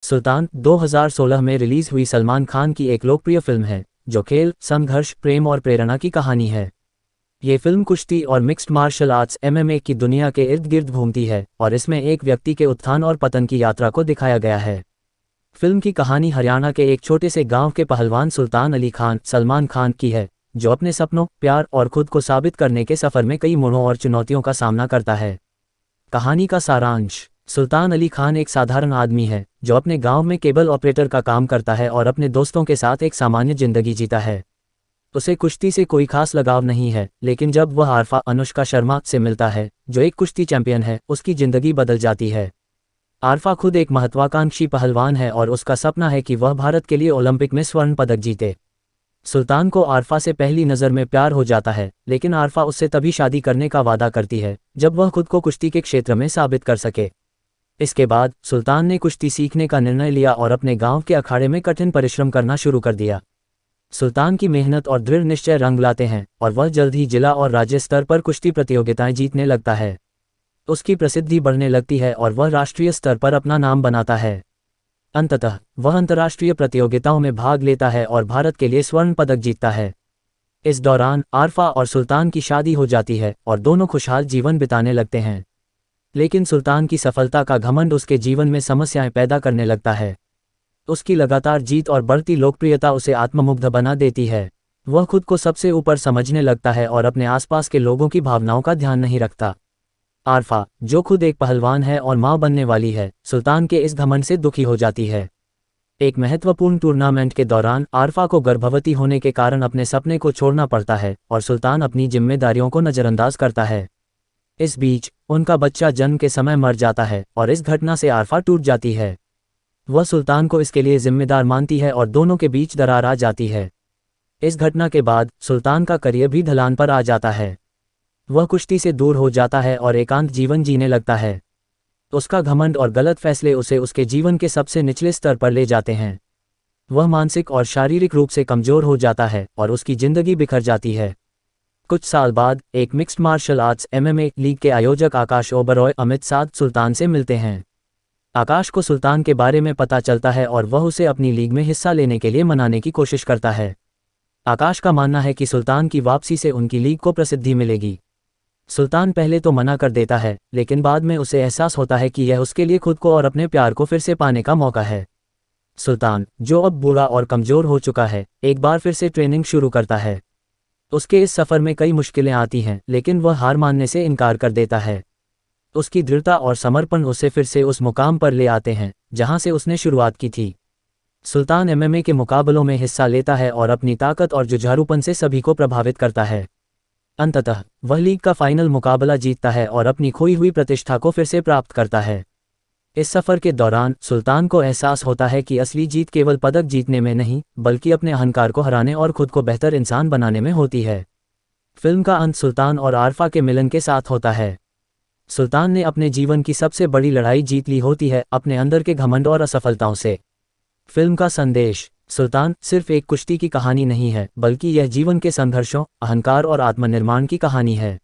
सुल्तान 2016 में रिलीज हुई सलमान खान की एक लोकप्रिय फिल्म है जो खेल, संघर्ष, प्रेम और प्रेरणा की कहानी है। ये फिल्म कुश्ती और मिक्स्ड मार्शल आर्ट्स MMA की दुनिया के इर्द गिर्द घूमती है और इसमें एक व्यक्ति के उत्थान और पतन की यात्रा को दिखाया गया है। फिल्म की कहानी हरियाणा के एक छोटे से गांव के पहलवान सुल्तान अली खान सलमान खान की है, जो अपने सपनों, प्यार और खुद को साबित करने के सफ़र में कई मोड़ों और चुनौतियों का सामना करता है। कहानी का सारांश। सुल्तान अली खान एक साधारण आदमी है जो अपने गांव में केबल ऑपरेटर का काम करता है और अपने दोस्तों के साथ एक सामान्य जिंदगी जीता है। उसे कुश्ती से कोई खास लगाव नहीं है, लेकिन जब वह आरफा अनुष्का शर्मा से मिलता है जो एक कुश्ती चैंपियन है, उसकी जिंदगी बदल जाती है। आरफा खुद एक महत्वाकांक्षी पहलवान है और उसका सपना है कि वह भारत के लिए ओलंपिक में स्वर्ण पदक जीते। सुल्तान को आरफा से पहली नज़र में प्यार हो जाता है, लेकिन आरफा उससे तभी शादी करने का वादा करती है जब वह खुद को कुश्ती के क्षेत्र में साबित कर सके। इसके बाद सुल्तान ने कुश्ती सीखने का निर्णय लिया और अपने गांव के अखाड़े में कठिन परिश्रम करना शुरू कर दिया। सुल्तान की मेहनत और दृढ़ निश्चय रंग लाते हैं और वह जल्द ही जिला और राज्य स्तर पर कुश्ती प्रतियोगिताएं जीतने लगता है। उसकी प्रसिद्धि बढ़ने लगती है और वह राष्ट्रीय स्तर पर अपना नाम बनाता है। अंततः वह अंतर्राष्ट्रीय प्रतियोगिताओं में भाग लेता है और भारत के लिए स्वर्ण पदक जीतता है। इस दौरान आरफा और सुल्तान की शादी हो जाती है और दोनों खुशहाल जीवन बिताने लगते हैं। लेकिन सुल्तान की सफलता का घमंड उसके जीवन में समस्याएं पैदा करने लगता है। उसकी लगातार जीत और बढ़ती लोकप्रियता उसे आत्ममुग्ध बना देती है। वह खुद को सबसे ऊपर समझने लगता है और अपने आसपास के लोगों की भावनाओं का ध्यान नहीं रखता। आरफा, जो खुद एक पहलवान है और मां बनने वाली है, सुल्तान के इस घमंड से दुखी हो जाती है। एक महत्वपूर्ण टूर्नामेंट के दौरान आरफा को गर्भवती होने के कारण अपने सपने को छोड़ना पड़ता है और सुल्तान अपनी जिम्मेदारियों को नज़रअंदाज करता है। इस बीच उनका बच्चा जन्म के समय मर जाता है और इस घटना से आरफा टूट जाती है। वह सुल्तान को इसके लिए जिम्मेदार मानती है और दोनों के बीच दरार आ जाती है। इस घटना के बाद सुल्तान का करियर भी ढलान पर आ जाता है। वह कुश्ती से दूर हो जाता है और एकांत जीवन जीने लगता है। उसका घमंड और गलत फैसले उसे उसके जीवन के सबसे निचले स्तर पर ले जाते हैं। वह मानसिक और शारीरिक रूप से कमजोर हो जाता है और उसकी जिंदगी बिखर जाती है। कुछ साल बाद एक mixed martial arts MMA league के आयोजक आकाश ओबरॉय अमित साथ सुल्तान से मिलते हैं। आकाश को सुल्तान के बारे में पता चलता है और वह उसे अपनी लीग में हिस्सा लेने के लिए मनाने की कोशिश करता है। आकाश का मानना है कि सुल्तान की वापसी से उनकी लीग को प्रसिद्धि मिलेगी। सुल्तान पहले तो मना कर देता है, लेकिन बाद में उसे एहसास होता है कि यह उसके लिए खुद को और अपने प्यार को फिर से पाने का मौका है। सुल्तान, जो अब बूढ़ा और कमजोर हो चुका है, एक बार फिर से ट्रेनिंग शुरू करता है। उसके इस सफ़र में कई मुश्किलें आती हैं, लेकिन वह हार मानने से इनकार कर देता है। उसकी दृढ़ता और समर्पण उसे फिर से उस मुकाम पर ले आते हैं जहां से उसने शुरुआत की थी। सुल्तान MMA के मुकाबलों में हिस्सा लेता है और अपनी ताकत और जुझारूपन से सभी को प्रभावित करता है। अंततः वह लीग का फाइनल मुकाबला जीतता है और अपनी खोई हुई प्रतिष्ठा को फिर से प्राप्त करता है। इस सफ़र के दौरान सुल्तान को एहसास होता है कि असली जीत केवल पदक जीतने में नहीं, बल्कि अपने अहंकार को हराने और खुद को बेहतर इंसान बनाने में होती है। फिल्म का अंत सुल्तान और आरफा के मिलन के साथ होता है। सुल्तान ने अपने जीवन की सबसे बड़ी लड़ाई जीत ली होती है, अपने अंदर के घमंड और असफलताओं से। फिल्म का संदेश। सुल्तान सिर्फ एक कुश्ती की कहानी नहीं है, बल्कि यह जीवन के संघर्षों, अहंकार और आत्मनिर्माण की कहानी है।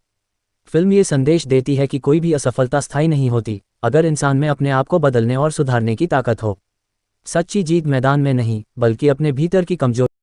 फिल्म ये संदेश देती है कि कोई भी असफलता स्थायी नहीं होती, अगर इंसान में अपने आप को बदलने और सुधारने की ताकत हो। सच्ची जीत मैदान में नहीं, बल्कि अपने भीतर की कमजोरी